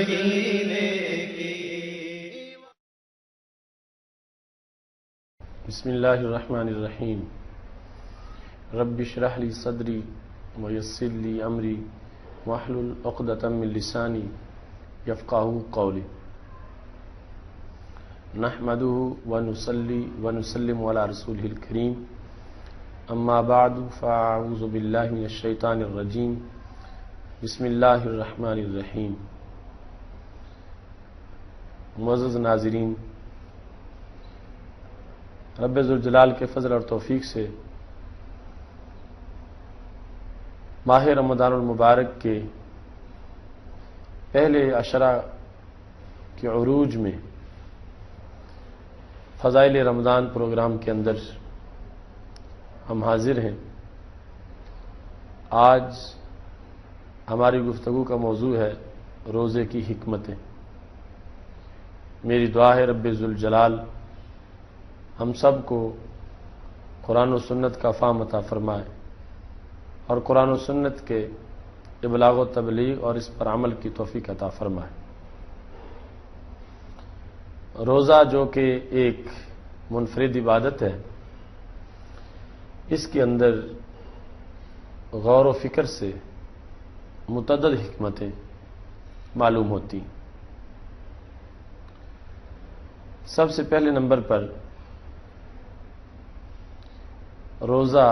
سکینے کی۔ بسم اللہ الرحمن الرحیم۔ رب اشرح لی صدری ویسر لی امری واحلل عقدۃ من لسانی یفقہوا قولی۔ نحمدہ ونصلی ونسلم علی رسولہ الکریم، اما بعد فاعوذ باللہ من الشیطان الرجیم، بسم اللہ الرحمن الرحیم۔ معزز ناظرین، رب ذوالجلال کے فضل اور توفیق سے ماہ رمضان المبارک کے پہلے عشرہ کے عروج میں فضائل رمضان پروگرام کے اندر ہم حاضر ہیں۔ آج ہماری گفتگو کا موضوع ہے روزے کی حکمتیں۔ میری دعا ہے رب ذوالجلال ہم سب کو قرآن و سنت کا فہم عطا فرمائے اور قرآن و سنت کے ابلاغ و تبلیغ اور اس پر عمل کی توفیق عطا فرمائے۔ روزہ جو کہ ایک منفرد عبادت ہے، اس کے اندر غور و فکر سے متعدد حکمتیں معلوم ہوتی ہیں۔ سب سے پہلے نمبر پر روزہ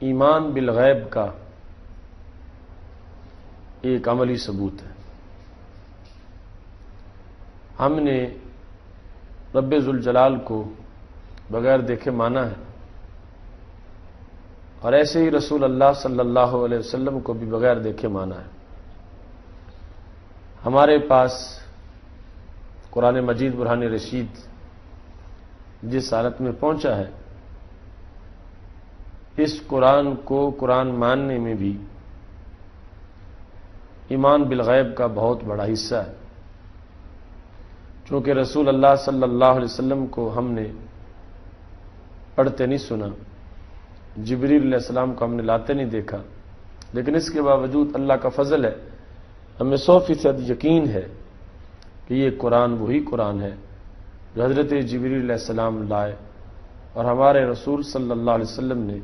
ایمان بالغیب کا ایک عملی ثبوت ہے۔ ہم نے رب ذوالجلال کو بغیر دیکھے مانا ہے، اور ایسے ہی رسول اللہ صلی اللہ علیہ وسلم کو بھی بغیر دیکھے مانا ہے۔ ہمارے پاس قرآن مجید برہان رشید جس حالت میں پہنچا ہے، اس قرآن کو قرآن ماننے میں بھی ایمان بالغیب کا بہت بڑا حصہ ہے۔ چونکہ رسول اللہ صلی اللہ علیہ وسلم کو ہم نے پڑھتے نہیں سنا، جبریل علیہ السلام کو ہم نے لاتے نہیں دیکھا، لیکن اس کے باوجود اللہ کا فضل ہے، ہمیں 100% یقین ہے کہ یہ قرآن وہی قرآن ہے جو حضرت جبریل علیہ السلام لائے اور ہمارے رسول صلی اللہ علیہ وسلم نے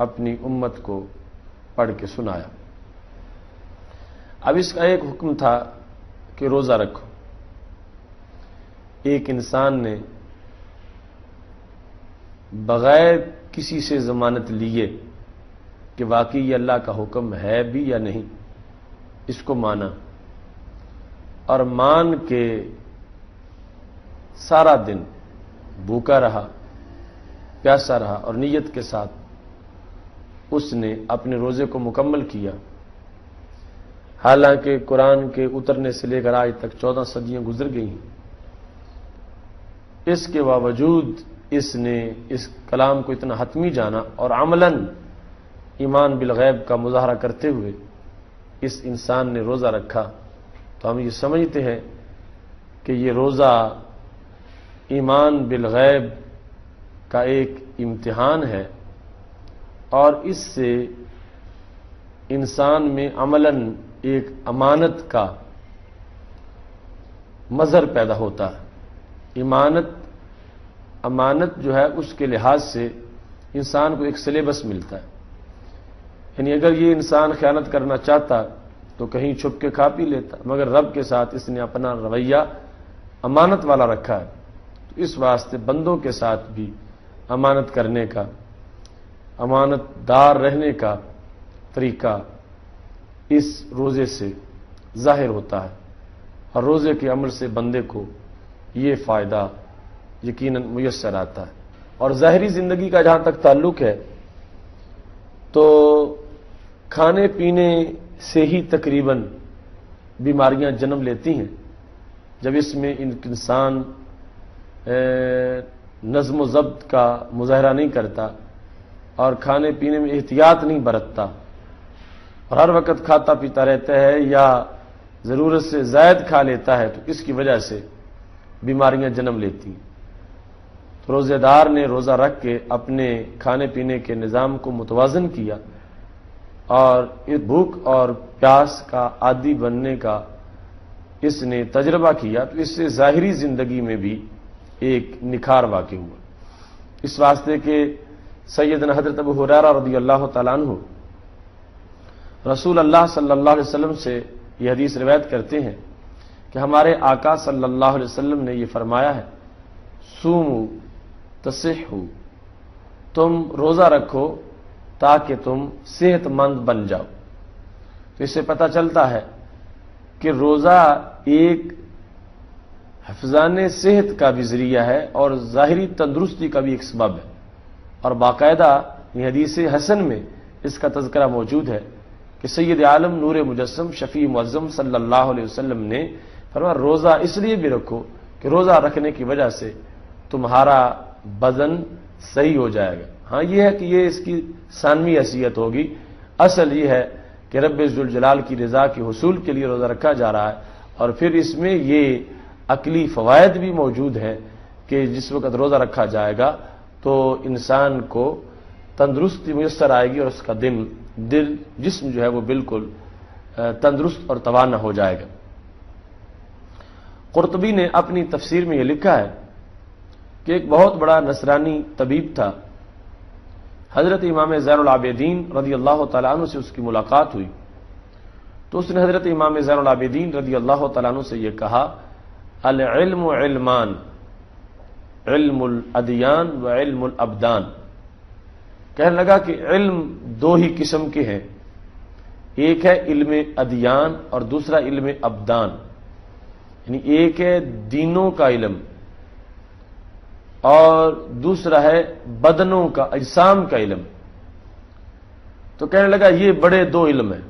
اپنی امت کو پڑھ کے سنایا۔ اب اس کا ایک حکم تھا کہ روزہ رکھو۔ ایک انسان نے بغیر کسی سے ضمانت لیے کہ واقعی یہ اللہ کا حکم ہے بھی یا نہیں، اس کو مانا اور مان کے سارا دن بھوکا رہا، پیاسا رہا اور نیت کے ساتھ اس نے اپنے روزے کو مکمل کیا، حالانکہ قرآن کے اترنے سے لے کر آج تک 14 صدیاں گزر گئی ہیں، اس کے باوجود اس نے اس کلام کو اتنا حتمی جانا اور عملاً ایمان بالغیب کا مظاہرہ کرتے ہوئے اس انسان نے روزہ رکھا، تو ہم یہ سمجھتے ہیں کہ یہ روزہ ایمان بالغیب کا ایک امتحان ہے، اور اس سے انسان میں عملاً ایک امانت کا مظہر پیدا ہوتا ہے۔ امانت جو ہے اس کے لحاظ سے انسان کو ایک سلیبس ملتا ہے، یعنی اگر یہ انسان خیانت کرنا چاہتا تو کہیں چھپ کے کھا پی لیتا، مگر رب کے ساتھ اس نے اپنا رویہ امانت والا رکھا ہے، تو اس واسطے بندوں کے ساتھ بھی امانت کرنے کا، امانت دار رہنے کا طریقہ اس روزے سے ظاہر ہوتا ہے، اور روزے کے عمل سے بندے کو یہ فائدہ یقیناً میسر آتا ہے۔ اور ظاہری زندگی کا جہاں تک تعلق ہے تو کھانے پینے سے ہی تقریباً بیماریاں جنم لیتی ہیں، جب اس میں انسان نظم و ضبط کا مظاہرہ نہیں کرتا اور کھانے پینے میں احتیاط نہیں برتتا اور ہر وقت کھاتا پیتا رہتا ہے یا ضرورت سے زائد کھا لیتا ہے، تو اس کی وجہ سے بیماریاں جنم لیتی ہیں۔ تو روزے دار نے روزہ رکھ کے اپنے کھانے پینے کے نظام کو متوازن کیا اور بھوک اور پیاس کا عادی بننے کا اس نے تجربہ کیا تو اس سے ظاہری زندگی میں بھی ایک نکھار واقع ہوا۔ اس واسطے کہ سیدنا حضرت ابو ہریرہ رضی اللہ تعالیٰ عنہ رسول اللہ صلی اللہ علیہ وسلم سے یہ حدیث روایت کرتے ہیں کہ ہمارے آقا صلی اللہ علیہ وسلم نے یہ فرمایا ہے، صوموا تصحوا، تم روزہ رکھو تاکہ تم صحت مند بن جاؤ۔ تو اس سے پتہ چلتا ہے کہ روزہ ایک حفظان صحت کا بھی ذریعہ ہے اور ظاہری تندرستی کا بھی ایک سبب ہے، اور باقاعدہ یہ حدیث حسن میں اس کا تذکرہ موجود ہے کہ سید عالم نور مجسم شفیع معظم صلی اللہ علیہ وسلم نے فرمایا روزہ اس لیے بھی رکھو کہ روزہ رکھنے کی وجہ سے تمہارا بدن صحیح ہو جائے گا۔ ہاں یہ ہے کہ یہ اس کی ثانوی حیثیت ہوگی، اصل یہ ہے کہ رب ذوالجلال کی رضا کے حصول کے لیے روزہ رکھا جا رہا ہے، اور پھر اس میں یہ عقلی فوائد بھی موجود ہیں کہ جس وقت روزہ رکھا جائے گا تو انسان کو تندرستی میسر آئے گی اور اس کا دل جسم جو ہے وہ بالکل تندرست اور توانا ہو جائے گا۔ قرطبی نے اپنی تفسیر میں یہ لکھا ہے کہ ایک بہت بڑا نصرانی طبیب تھا، حضرت امام زین العابدین رضی اللہ تعالیٰ عنہ سے اس کی ملاقات ہوئی تو اس نے حضرت امام زین العابدین رضی اللہ تعالیٰ عنہ سے یہ کہا، العلم علمان، علم الادیان و علم الابدان۔ کہنے لگا کہ علم دو ہی قسم کے ہیں، ایک ہے علم ادیان اور دوسرا علم ابدان، یعنی ایک ہے دینوں کا علم اور دوسرا ہے بدنوں کا اجسام کا علم۔ تو کہنے لگا یہ بڑے دو علم ہیں۔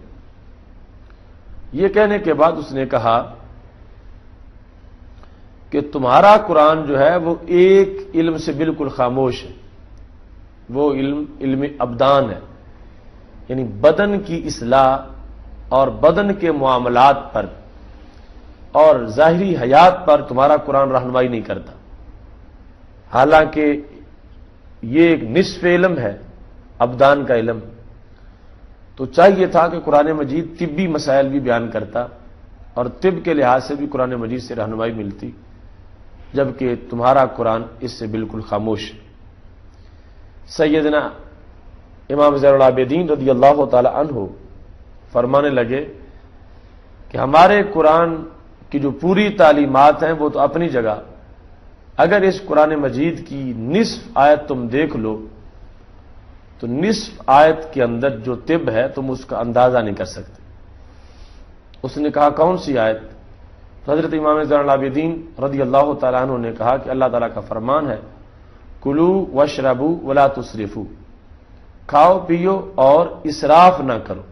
یہ کہنے کے بعد اس نے کہا کہ تمہارا قرآن جو ہے وہ ایک علم سے بالکل خاموش ہے، وہ علم ابدان ہے، یعنی بدن کی اصلاح اور بدن کے معاملات پر اور ظاہری حیات پر تمہارا قرآن رہنمائی نہیں کرتا۔ حالانکہ یہ ایک نصف علم ہے ابدان کا علم، تو چاہیے تھا کہ قرآن مجید طبی مسائل بھی بیان کرتا اور طب کے لحاظ سے بھی قرآن مجید سے رہنمائی ملتی، جبکہ تمہارا قرآن اس سے بالکل خاموش ہے۔ سیدنا امام زین العابدین رضی اللہ تعالی عنہ فرمانے لگے کہ ہمارے قرآن کی جو پوری تعلیمات ہیں وہ تو اپنی جگہ، اگر اس قرآن مجید کی نصف آیت تم دیکھ لو تو نصف آیت کے اندر جو طب ہے تم اس کا اندازہ نہیں کر سکتے۔ اس نے کہا کون سی آیت؟ حضرت امام زین العابدین رضی اللہ تعالیٰ عنہ نے کہا کہ اللہ تعالیٰ کا فرمان ہے، کلو واشربو ولا تسرفو، کھاؤ پیو اور اسراف نہ کرو۔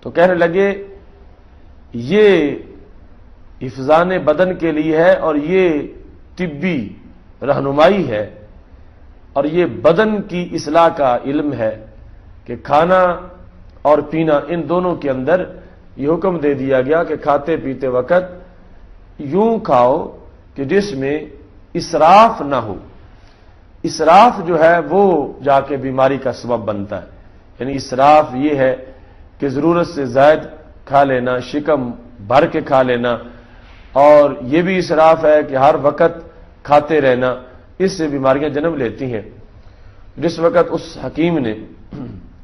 تو کہنے لگے یہ حفظان بدن کے لیے ہے اور یہ طبی رہنمائی ہے اور یہ بدن کی اصلاح کا علم ہے کہ کھانا اور پینا ان دونوں کے اندر یہ حکم دے دیا گیا کہ کھاتے پیتے وقت یوں کھاؤ کہ جس میں اسراف نہ ہو۔ اسراف جو ہے وہ جا کے بیماری کا سبب بنتا ہے، یعنی اسراف یہ ہے کہ ضرورت سے زائد کھا لینا، شکم بھر کے کھا لینا، اور یہ بھی اسراف ہے کہ ہر وقت کھاتے رہنا، اس سے بیماریاں جنم لیتی ہیں۔ جس وقت اس حکیم نے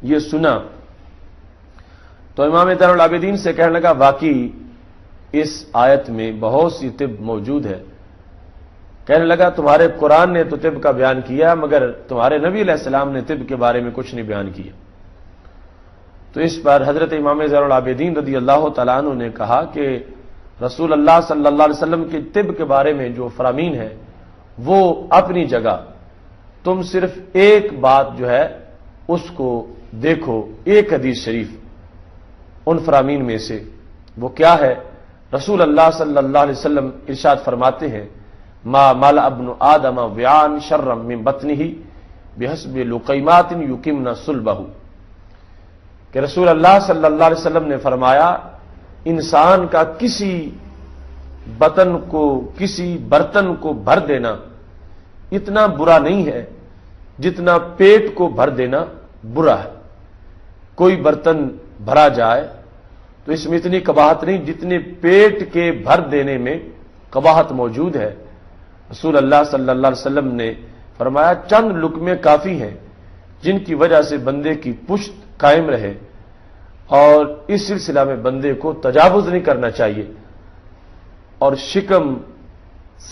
یہ سنا تو امام زین العابدین سے کہنے لگا واقعی اس آیت میں بہت سی طب موجود ہے۔ کہنے لگا تمہارے قرآن نے تو طب کا بیان کیا مگر تمہارے نبی علیہ السلام نے طب کے بارے میں کچھ نہیں بیان کیا۔ تو اس پر حضرت امام زین العابدین رضی اللہ تعالیٰ عنہ نے کہا کہ رسول اللہ صلی اللہ علیہ وسلم کے طب کے بارے میں جو فرامین ہے وہ اپنی جگہ، تم صرف ایک بات جو ہے اس کو دیکھو، ایک حدیث شریف ان فرامین میں سے، وہ کیا ہے؟ رسول اللہ صلی اللہ علیہ وسلم ارشاد فرماتے ہیں ما مال ابن آدم وعان شرم من بطنہ بحسب لقیمات یقمن صلبہ، کہ رسول اللہ صلی اللہ علیہ وسلم نے فرمایا انسان کا کسی بطن کو، کسی برتن کو بھر دینا اتنا برا نہیں ہے جتنا پیٹ کو بھر دینا برا ہے۔ کوئی برتن بھرا جائے تو اس میں اتنی قباحت نہیں جتنے پیٹ کے بھر دینے میں قباحت موجود ہے۔ رسول اللہ صلی اللہ علیہ وسلم نے فرمایا چند لقمے کافی ہیں جن کی وجہ سے بندے کی پشت قائم رہے، اور اس سلسلہ میں بندے کو تجاوز نہیں کرنا چاہیے اور شکم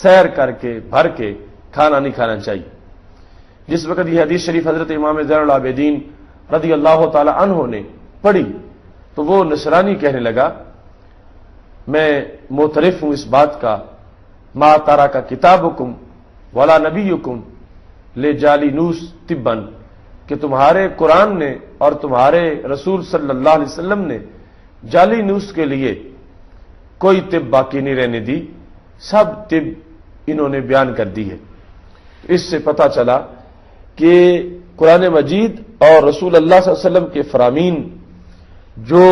سیر کر کے بھر کے کھانا نہیں کھانا چاہیے۔ جس وقت یہ حدیث شریف حضرت امام زین العابدین رضی اللہ تعالی عنہ نے پڑھی تو وہ نصرانی کہنے لگا میں معترف ہوں اس بات کا ما ترک کتابکم ولا نبیکم لجالینوس طبن، کہ تمہارے قرآن نے اور تمہارے رسول صلی اللہ علیہ وسلم نے جالینوس کے لیے کوئی طب باقی نہیں رہنے دی، سب طب انہوں نے بیان کر دی ہے۔ اس سے پتہ چلا کہ قرآن مجید اور رسول اللہ صلی اللہ علیہ وسلم کے فرامین جو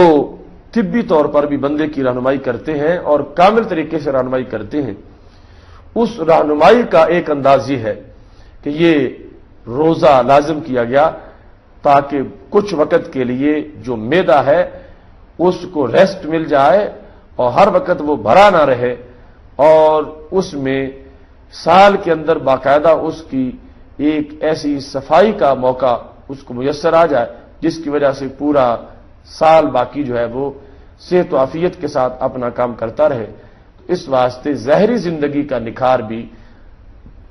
طبی طور پر بھی بندے کی رہنمائی کرتے ہیں اور کامل طریقے سے رہنمائی کرتے ہیں، اس رہنمائی کا ایک انداز یہ ہے کہ یہ روزہ لازم کیا گیا تاکہ کچھ وقت کے لیے جو معدہ ہے اس کو ریسٹ مل جائے اور ہر وقت وہ بھرا نہ رہے، اور اس میں سال کے اندر باقاعدہ اس کی ایک ایسی صفائی کا موقع اس کو میسر آ جائے جس کی وجہ سے پورا سال باقی جو ہے وہ صحت و عافیت کے ساتھ اپنا کام کرتا رہے۔ اس واسطے ظاہری زندگی کا نکھار بھی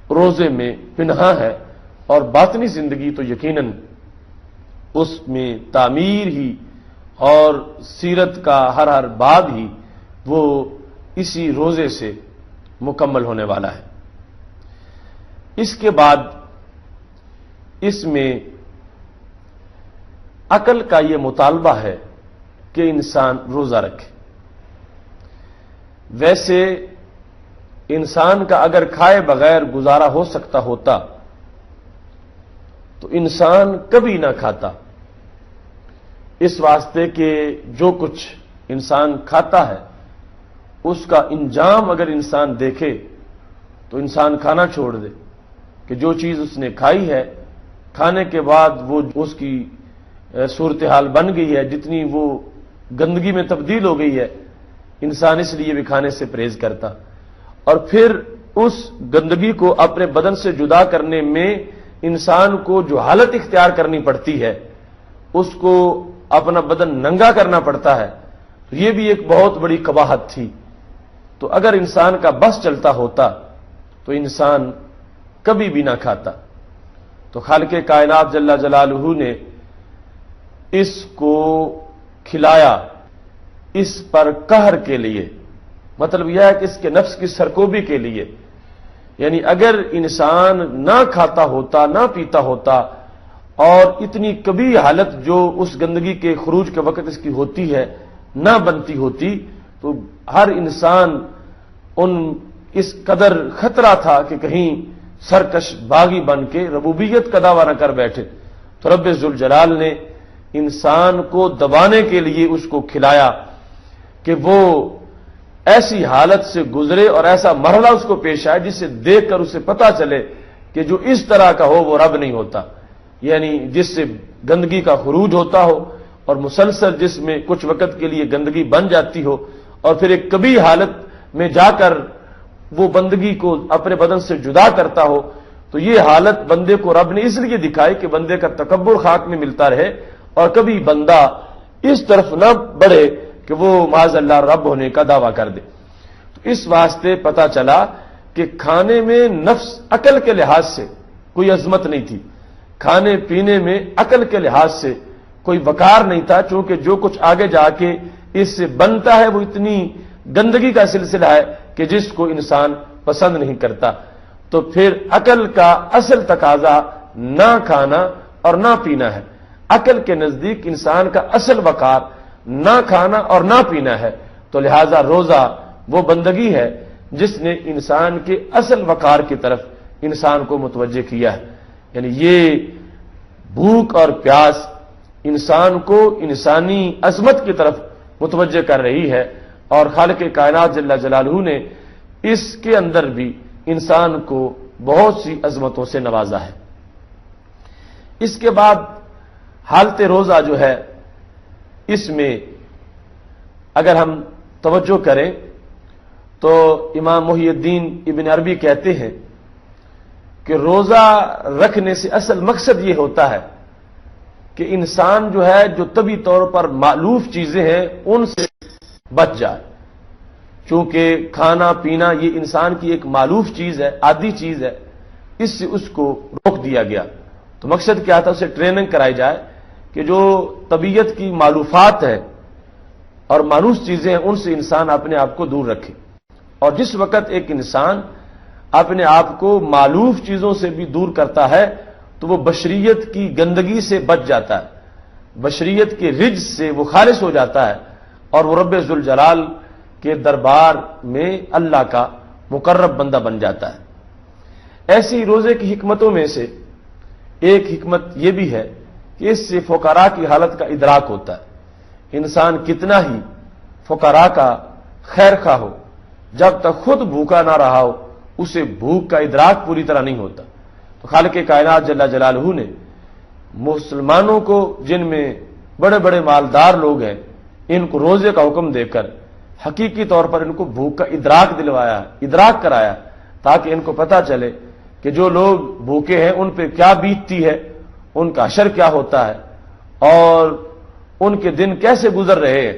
روزے میں پنہاں ہے، اور باطنی زندگی تو یقیناً اس میں تعمیر ہی اور سیرت کا ہر باب ہی وہ اسی روزے سے مکمل ہونے والا ہے۔ اس کے بعد اس میں عقل کا یہ مطالبہ ہے کہ انسان روزہ رکھے۔ ویسے انسان کا اگر کھائے بغیر گزارا ہو سکتا ہوتا تو انسان کبھی نہ کھاتا، اس واسطے کہ جو کچھ انسان کھاتا ہے اس کا انجام اگر انسان دیکھے تو انسان کھانا چھوڑ دے، کہ جو چیز اس نے کھائی ہے کھانے کے بعد وہ اس کی صورتحال بن گئی ہے، جتنی وہ گندگی میں تبدیل ہو گئی ہے، انسان اس لیے بھی کھانے سے پرہیز کرتا، اور پھر اس گندگی کو اپنے بدن سے جدا کرنے میں انسان کو جو حالت اختیار کرنی پڑتی ہے، اس کو اپنا بدن ننگا کرنا پڑتا ہے، تو یہ بھی ایک بہت بڑی قباحت تھی۔ تو اگر انسان کا بس چلتا ہوتا تو انسان کبھی بھی نہ کھاتا۔ تو خالق کائنات جل جلالہ نے اس کو کھلایا اس پر قہر کے لیے، مطلب یہ ہے کہ اس کے نفس کی سرکوبی کے لیے، یعنی اگر انسان نہ کھاتا ہوتا نہ پیتا ہوتا اور اتنی کبھی حالت جو اس گندگی کے خروج کے وقت اس کی ہوتی ہے نہ بنتی ہوتی تو ہر انسان اس قدر خطرہ تھا کہ کہیں سرکش باغی بن کے ربوبیت کا دعویٰ نہ کر بیٹھے۔ تو رب ذوالجلال نے انسان کو دبانے کے لیے اس کو کھلایا کہ وہ ایسی حالت سے گزرے اور ایسا مرحلہ اس کو پیش آئے جسے دیکھ کر اسے پتا چلے کہ جو اس طرح کا ہو وہ رب نہیں ہوتا، یعنی جس سے گندگی کا خروج ہوتا ہو اور مسلسل جس میں کچھ وقت کے لیے گندگی بن جاتی ہو اور پھر ایک کبھی حالت میں جا کر وہ بندگی کو اپنے بدن سے جدا کرتا ہو، تو یہ حالت بندے کو رب نے اس لیے دکھائی کہ بندے کا تکبر خاک میں ملتا رہے اور کبھی بندہ اس طرف نہ بڑھے کہ وہ معاذ اللہ رب ہونے کا دعویٰ کر دے۔ تو اس واسطے پتا چلا کہ کھانے میں نفس عقل کے لحاظ سے کوئی عظمت نہیں تھی، کھانے پینے میں عقل کے لحاظ سے کوئی وقار نہیں تھا، چونکہ جو کچھ آگے جا کے اس سے بنتا ہے وہ اتنی گندگی کا سلسلہ ہے کہ جس کو انسان پسند نہیں کرتا۔ تو پھر عقل کا اصل تقاضا نہ کھانا اور نہ پینا ہے، عقل کے نزدیک انسان کا اصل وقار نہ کھانا اور نہ پینا ہے، تو لہذا روزہ وہ بندگی ہے جس نے انسان کے اصل وقار کی طرف انسان کو متوجہ کیا ہے، یعنی یہ بھوک اور پیاس انسان کو انسانی عظمت کی طرف متوجہ کر رہی ہے، اور خالق کائنات جل جلالہ نے اس کے اندر بھی انسان کو بہت سی عظمتوں سے نوازا ہے۔ اس کے بعد حالت روزہ جو ہے اس میں اگر ہم توجہ کریں تو امام محی الدین ابن عربی کہتے ہیں کہ روزہ رکھنے سے اصل مقصد یہ ہوتا ہے کہ انسان جو ہے جو طبی طور پر مألوف چیزیں ہیں ان سے بچ جائے، چونکہ کھانا پینا یہ انسان کی ایک مألوف چیز ہے، عادی چیز ہے، اس سے اس کو روک دیا گیا۔ تو مقصد کیا تھا؟ اسے ٹریننگ کرائی جائے کہ جو طبیعت کی مألوفات ہے اور مانوس چیزیں ہیں ان سے انسان اپنے آپ کو دور رکھے۔ اور جس وقت ایک انسان اپنے آپ کو مألوف چیزوں سے بھی دور کرتا ہے تو وہ بشریت کی گندگی سے بچ جاتا ہے، بشریت کے رجز سے وہ خالص ہو جاتا ہے اور وہ رب ذوالجلال کے دربار میں اللہ کا مقرب بندہ بن جاتا ہے۔ ایسی روزے کی حکمتوں میں سے ایک حکمت یہ بھی ہے کہ اس سے فقراء کی حالت کا ادراک ہوتا ہے۔ انسان کتنا ہی فقراء کا خیر خواہ ہو، جب تک خود بھوکا نہ رہا ہو اسے بھوک کا ادراک پوری طرح نہیں ہوتا۔ تو خالق کائنات جل جلالہ نے مسلمانوں کو، جن میں بڑے بڑے مالدار لوگ ہیں، ان کو روزے کا حکم دے کر حقیقی طور پر ان کو بھوک کا ادراک دلوایا، ادراک کرایا، تاکہ ان کو پتہ چلے کہ جو لوگ بھوکے ہیں ان پہ کیا بیتتی ہے، ان کا حشر کیا ہوتا ہے اور ان کے دن کیسے گزر رہے ہیں۔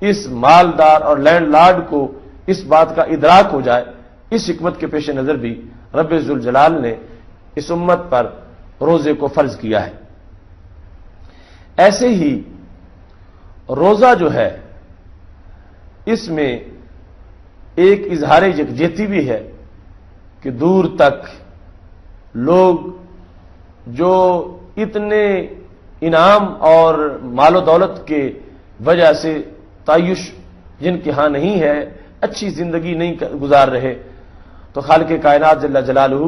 اس مالدار اور لینڈ لارڈ کو اس بات کا ادراک ہو جائے، اس حکمت کے پیش نظر بھی رب ذوالجلال نے اس امت پر روزے کو فرض کیا ہے۔ ایسے ہی روزہ جو ہے اس میں ایک اظہار یکجہتی بھی ہے کہ دور تک لوگ جو اتنے انعام اور مال و دولت کے وجہ سے تعیش جن کے ہاں نہیں ہے، اچھی زندگی نہیں گزار رہے، تو خالق کائنات جل جلالہ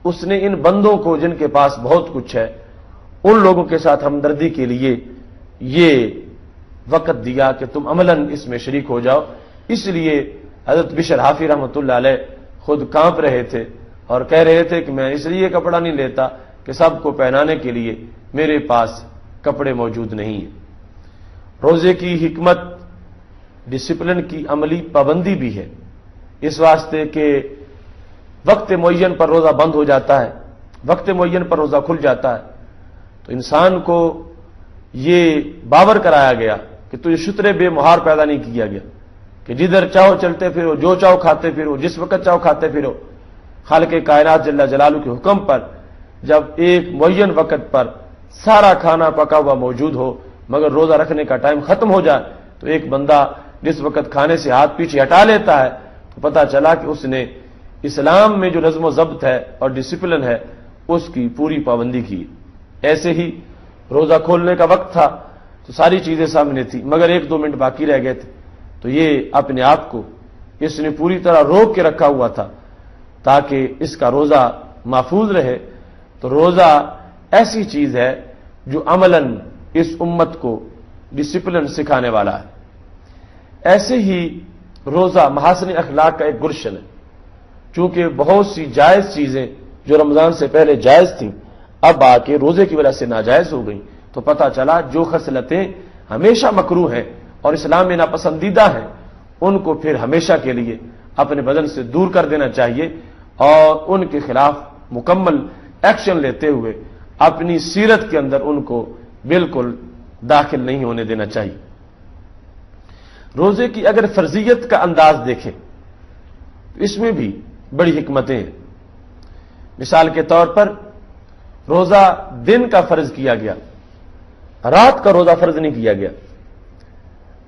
اس نے ان بندوں کو جن کے پاس بہت کچھ ہے ان لوگوں کے ساتھ ہمدردی کے لیے یہ وقت دیا کہ تم عملاً اس میں شریک ہو جاؤ۔ اس لیے حضرت بشر حافی رحمۃ اللہ علیہ خود کانپ رہے تھے اور کہہ رہے تھے کہ میں اس لیے کپڑا نہیں لیتا کہ سب کو پہنانے کے لیے میرے پاس کپڑے موجود نہیں ہیں۔ روزے کی حکمت ڈسپلن کی عملی پابندی بھی ہے، اس واسطے کہ وقت معین پر روزہ بند ہو جاتا ہے، وقت معین پر روزہ کھل جاتا ہے، تو انسان کو یہ باور کرایا گیا کہ تجھے شتر بے مہار پیدا نہیں کیا گیا کہ جدھر چاہو چلتے پھرو، جو چاہو کھاتے پھرو، جس وقت چاہو کھاتے پھرو۔ خالق کائنات جل جلالہ کے حکم پر جب ایک معین وقت پر سارا کھانا پکا ہوا موجود ہو مگر روزہ رکھنے کا ٹائم ختم ہو جائے تو ایک بندہ جس وقت کھانے سے ہاتھ پیچھے ہٹا لیتا ہے تو پتہ چلا کہ اس نے اسلام میں جو نظم و ضبط ہے اور ڈسپلن ہے اس کی پوری پابندی کی۔ ایسے ہی روزہ کھولنے کا وقت تھا تو ساری چیزیں سامنے تھی مگر 1-2 منٹ باقی رہ گئے تھے، تو یہ اپنے آپ کو اس نے پوری طرح روک کے رکھا ہوا تھا تاکہ اس کا روزہ محفوظ رہے۔ تو روزہ ایسی چیز ہے جو عملاً اس امت کو ڈسپلن سکھانے والا ہے۔ ایسے ہی روزہ محاسن اخلاق کا ایک گلشن ہے، چونکہ بہت سی جائز چیزیں جو رمضان سے پہلے جائز تھیں اب آ کے روزے کی وجہ سے ناجائز ہو گئیں، تو پتہ چلا جو خصلتیں ہمیشہ مکروہ ہیں اور اسلام میں ناپسندیدہ ہیں ان کو پھر ہمیشہ کے لیے اپنے بدن سے دور کر دینا چاہیے اور ان کے خلاف مکمل ایکشن لیتے ہوئے اپنی سیرت کے اندر ان کو بالکل داخل نہیں ہونے دینا چاہیے۔ روزے کی اگر فرضیت کا انداز دیکھیں تو اس میں بھی بڑی حکمتیں ہیں۔ مثال کے طور پر روزہ دن کا فرض کیا گیا، رات کا روزہ فرض نہیں کیا گیا۔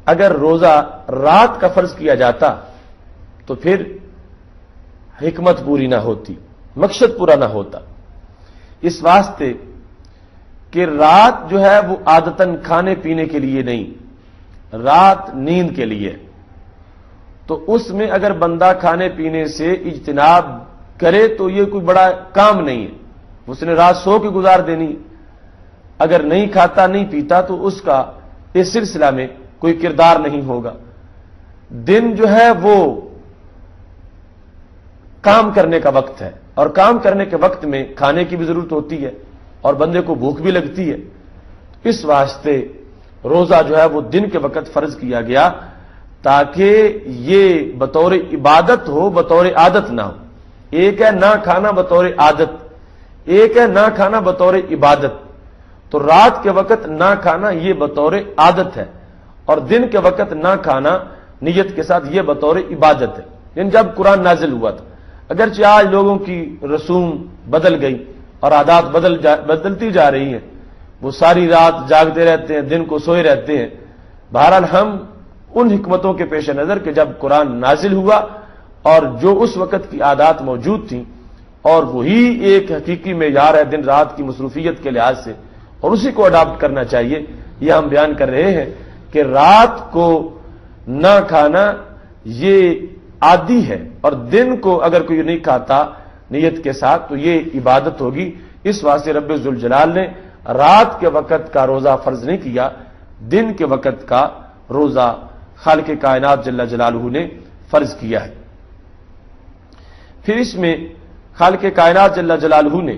اگر روزہ رات کا فرض کیا جاتا تو پھر حکمت پوری نہ ہوتی، مقصد پورا نہ ہوتا، اس واسطے کہ رات جو ہے وہ عادتاً کھانے پینے کے لیے نہیں، رات نیند کے لیے، تو اس میں اگر بندہ کھانے پینے سے اجتناب کرے تو یہ کوئی بڑا کام نہیں ہے، اس نے رات سو کے گزار دینی۔ اگر نہیں کھاتا نہیں پیتا تو اس کا اس سلسلہ میں کوئی کردار نہیں ہوگا۔ دن جو ہے وہ کام کرنے کا وقت ہے اور کام کرنے کے وقت میں کھانے کی بھی ضرورت ہوتی ہے اور بندے کو بھوک بھی لگتی ہے، اس واسطے روزہ جو ہے وہ دن کے وقت فرض کیا گیا تاکہ یہ بطور عبادت ہو، بطور عادت نہ ہو۔ ایک ہے نہ کھانا بطور عادت، ایک ہے نہ کھانا بطور عبادت۔ تو رات کے وقت نہ کھانا یہ بطور عادت ہے، اور دن کے وقت نہ کھانا نیت کے ساتھ یہ بطور عبادت ہے۔ یعنی جب قرآن نازل ہوا تھا، اگرچہ آج لوگوں کی رسوم بدل گئی اور عادات بدلتی جا رہی ہیں، وہ ساری رات جاگتے رہتے ہیں، دن کو سوئے رہتے ہیں۔ بہرحال ہم ان حکمتوں کے پیش نظر کہ جب قرآن نازل ہوا اور جو اس وقت کی عادات موجود تھیں، اور وہی ایک حقیقی معیار ہے دن رات کی مصروفیت کے لحاظ سے، اور اسی کو اڈاپٹ کرنا چاہیے، یہ ہم بیان کر رہے ہیں کہ رات کو نہ کھانا یہ عادی ہے، اور دن کو اگر کوئی نہیں کھاتا نیت کے ساتھ تو یہ عبادت ہوگی۔ اس واسطے رب ذوالجلال نے رات کے وقت کا روزہ فرض نہیں کیا، دن کے وقت کا روزہ خالق کائنات جل جلالہ نے فرض کیا ہے۔ پھر اس میں خالق کائنات جل جلالہ نے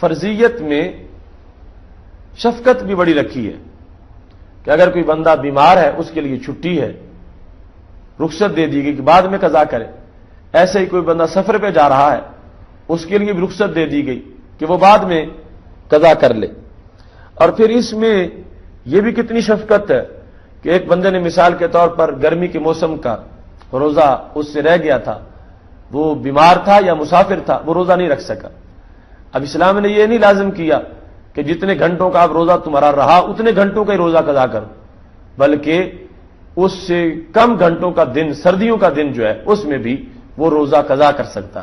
فرضیت میں شفقت بھی بڑی رکھی ہے کہ اگر کوئی بندہ بیمار ہے اس کے لیے چھٹی ہے، رخصت دے دی گئی کہ بعد میں قضا کرے۔ ایسے ہی کوئی بندہ سفر پہ جا رہا ہے، اس کے لیے بھی رخصت دے دی گئی کہ وہ بعد میں قضا کر لے۔ اور پھر اس میں یہ بھی کتنی شفقت ہے کہ ایک بندے نے مثال کے طور پر گرمی کے موسم کا روزہ اس سے رہ گیا تھا، وہ بیمار تھا یا مسافر تھا، وہ روزہ نہیں رکھ سکا۔ اب اسلام نے یہ نہیں لازم کیا کہ جتنے گھنٹوں کا اب روزہ تمہارا رہا اتنے گھنٹوں کا ہی روزہ قضا کرو، بلکہ اس سے کم گھنٹوں کا دن، سردیوں کا دن جو ہے اس میں بھی وہ روزہ قضا کر سکتا۔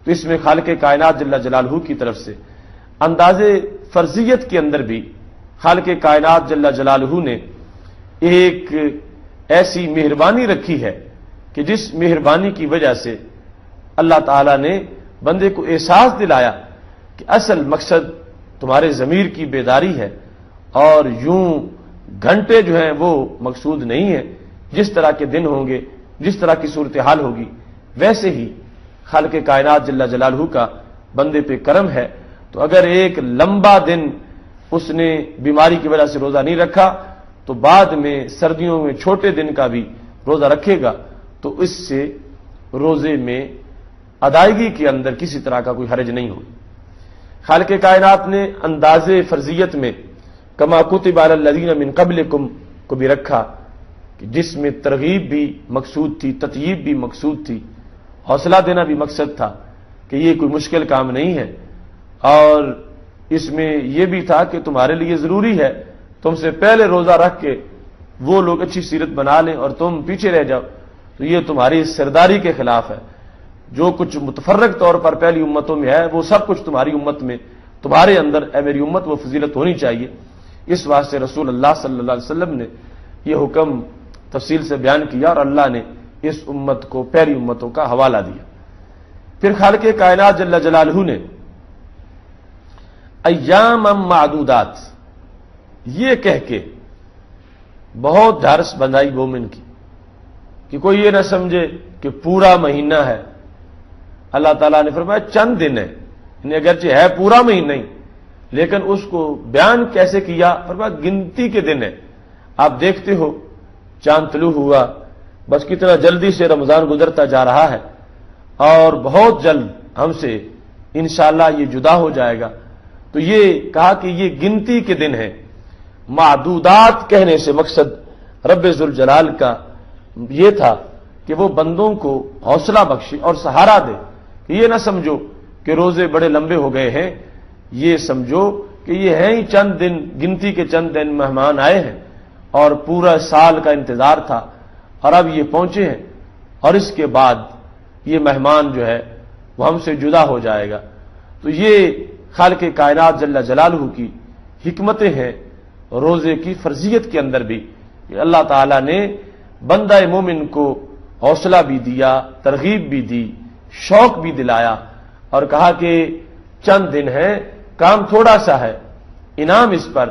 تو اس میں خالق کائنات جل جلالہ کی طرف سے انداز فرضیت کے اندر بھی خالق کائنات جل جلالہ نے ایک ایسی مہربانی رکھی ہے کہ جس مہربانی کی وجہ سے اللہ تعالی نے بندے کو احساس دلایا کہ اصل مقصد تمہارے ضمیر کی بیداری ہے، اور یوں گھنٹے جو ہیں وہ مقصود نہیں ہیں۔ جس طرح کے دن ہوں گے، جس طرح کی صورتحال ہوگی، ویسے ہی خالق کائنات جل جلالہ کا بندے پہ کرم ہے۔ تو اگر ایک لمبا دن اس نے بیماری کی وجہ سے روزہ نہیں رکھا تو بعد میں سردیوں میں چھوٹے دن کا بھی روزہ رکھے گا، تو اس سے روزے میں ادائیگی کے اندر کسی طرح کا کوئی حرج نہیں ہوگی۔ خالق کائنات نے انداز فرضیت میں کما کتب علی الذین من قبلکم کو بھی رکھا کہ جس میں ترغیب بھی مقصود تھی، تطیب بھی مقصود تھی، حوصلہ دینا بھی مقصد تھا کہ یہ کوئی مشکل کام نہیں ہے، اور اس میں یہ بھی تھا کہ تمہارے لیے ضروری ہے تم سے پہلے روزہ رکھ کے وہ لوگ اچھی سیرت بنا لیں اور تم پیچھے رہ جاؤ، تو یہ تمہاری سرداری کے خلاف ہے۔ جو کچھ متفرق طور پر پہلی امتوں میں ہے وہ سب کچھ تمہاری امت میں، تمہارے اندر اے میری امت وہ فضیلت ہونی چاہیے۔ اس واسطے رسول اللہ صلی اللہ علیہ وسلم نے یہ حکم تفصیل سے بیان کیا اور اللہ نے اس امت کو پہلی امتوں کا حوالہ دیا۔ پھر خالق کائنات جل جلالہ نے ایام معدودات یہ کہہ کے بہت ڈھارس بندائی مومن کی کہ کوئی یہ نہ سمجھے کہ پورا مہینہ ہے۔ اللہ تعالیٰ نے فرمایا چند دن ہے، یعنی اگرچہ ہے پورا مہینہ ہی، لیکن اس کو بیان کیسے کیا؟ فرمایا گنتی کے دن ہے۔ آپ دیکھتے ہو چاند طلوع ہوا، بس کتنا جلدی سے رمضان گزرتا جا رہا ہے، اور بہت جلد ہم سے انشاءاللہ یہ جدا ہو جائے گا۔ تو یہ کہا کہ یہ گنتی کے دن ہیں۔ معدودات کہنے سے مقصد رب ذوالجلال کا یہ تھا کہ وہ بندوں کو حوصلہ بخشے اور سہارا دے کہ یہ نہ سمجھو کہ روزے بڑے لمبے ہو گئے ہیں، یہ سمجھو کہ یہ ہیں ہی چند دن، گنتی کے چند دن مہمان آئے ہیں اور پورا سال کا انتظار تھا اور اب یہ پہنچے ہیں، اور اس کے بعد یہ مہمان جو ہے وہ ہم سے جدا ہو جائے گا۔ تو یہ خالق کائنات جل جلالہ کی حکمتیں ہیں روزے کی فرضیت کے اندر بھی کہ اللہ تعالیٰ نے بندہ مومن کو حوصلہ بھی دیا، ترغیب بھی دی، شوق بھی دلایا، اور کہا کہ چند دن ہیں، کام تھوڑا سا ہے، انعام اس پر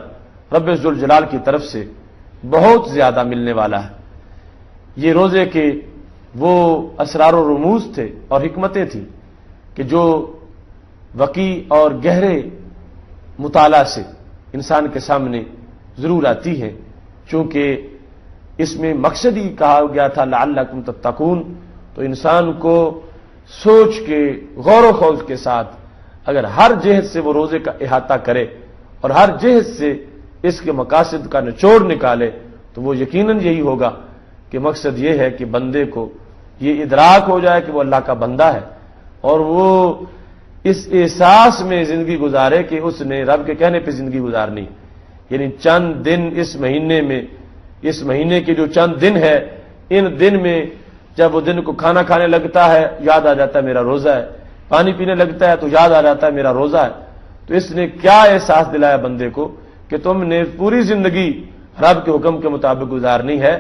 رب ذوالجلال کی طرف سے بہت زیادہ ملنے والا ہے۔ یہ روزے کے وہ اسرار و رموز تھے اور حکمتیں تھیں کہ جو وقی اور گہرے مطالعہ سے انسان کے سامنے ضرور آتی ہیں، چونکہ اس میں مقصد ہی کہا گیا تھا لعلکم تتقون، تو انسان کو سوچ کے غور و خوض کے ساتھ اگر ہر جہت سے وہ روزے کا احاطہ کرے اور ہر جہت سے اس کے مقاصد کا نچوڑ نکالے، تو وہ یقیناً یہی ہوگا کہ مقصد یہ ہے کہ بندے کو یہ ادراک ہو جائے کہ وہ اللہ کا بندہ ہے، اور وہ اس احساس میں زندگی گزارے کہ اس نے رب کے کہنے پہ زندگی گزارنی، یعنی چند دن اس مہینے میں، اس مہینے کے جو چند دن ہے، ان دن میں جب وہ دن کو کھانا کھانے لگتا ہے یاد آ جاتا ہے میرا روزہ ہے، پانی پینے لگتا ہے تو یاد آ جاتا ہے میرا روزہ ہے۔ تو اس نے کیا احساس دلایا بندے کو کہ تم نے پوری زندگی رب کے حکم کے مطابق گزارنی ہے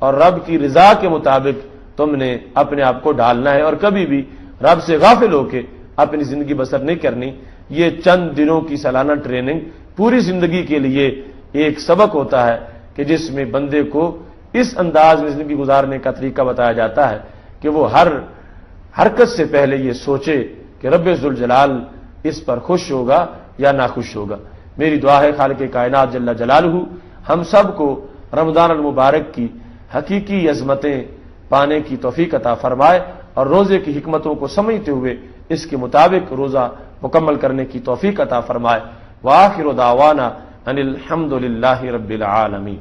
اور رب کی رضا کے مطابق تم نے اپنے آپ کو ڈالنا ہے، اور کبھی بھی رب سے غافل ہو کے اپنی زندگی بسر نہیں کرنی۔ یہ چند دنوں کی سالانہ ٹریننگ پوری زندگی کے لیے ایک سبق ہوتا ہے کہ جس میں بندے کو اس انداز میں زندگی گزارنے کا طریقہ بتایا جاتا ہے کہ وہ ہر حرکت سے پہلے یہ سوچے کہ رب ذوالجلال اس پر خوش ہوگا یا ناخوش ہوگا۔ میری دعا ہے خالق کائنات جل جلالہ ہم سب کو رمضان المبارک کی حقیقی عظمتیں پانے کی توفیق عطا فرمائے اور روزے کی حکمتوں کو سمجھتے ہوئے اس کے مطابق روزہ مکمل کرنے کی توفیق عطا فرمائے۔ وآخر دعوانا ان الحمد للہ رب العالمین۔